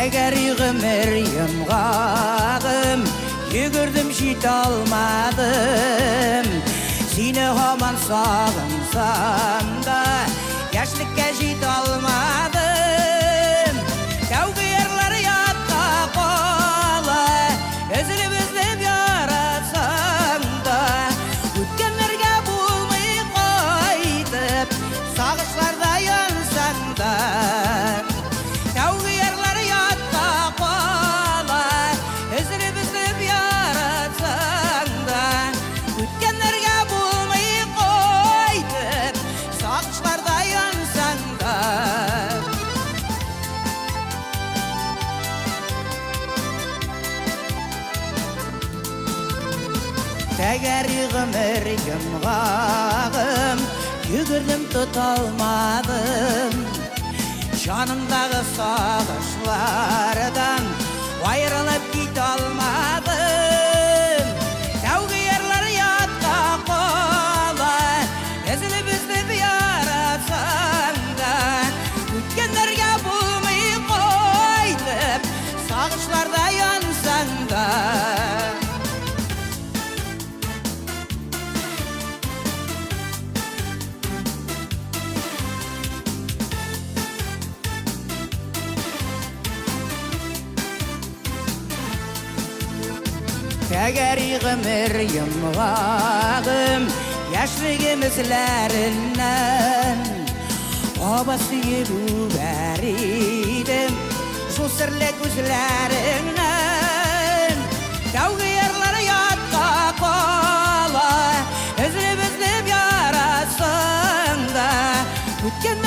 Тәгәрі ғымыр Жүгірдім жете алмадым Сені ғаман сағынсам да Яшілікке жете алмадым Тәугі ерлер ятқа қолы Үзіліп яратсам да Өткенлерге болмай қайтып Сағышларда янсам да Тәгәрі ғымыр ғағым Жүгірдім тұта алмадым Жанымдағы сағышлардан Айрылып кете алмадым Тәугі ерлер ятқа қолы Үзіліп яратсам да Өткендерге болмай қайтып Сағышларда янсам да Тәгәрі ғымыр ғағым Яшілігімізлерінен Обасы елу бәрейдім Жусырлы көзлерінен Тәугі ерлер ятқа қолы Үзіліп яратсың да Өткен